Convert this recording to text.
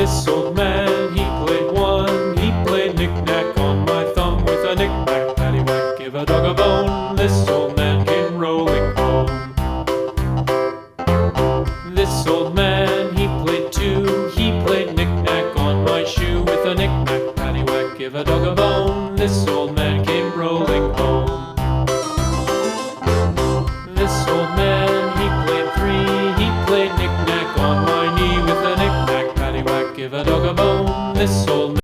This old man, he played one. He played knick-knack on my thumb with a knick-knack, paddywhack, give a dog a bone. This old man came rolling home. This old man, he played two. He played knick-knack on my shoe with a knick-knack, paddywhack, give a dog a bone. This old man came rolling home. This old man, he played three. He played knick-knack on my knee with a knick-knack, paddywhack, give a dog a bone. This old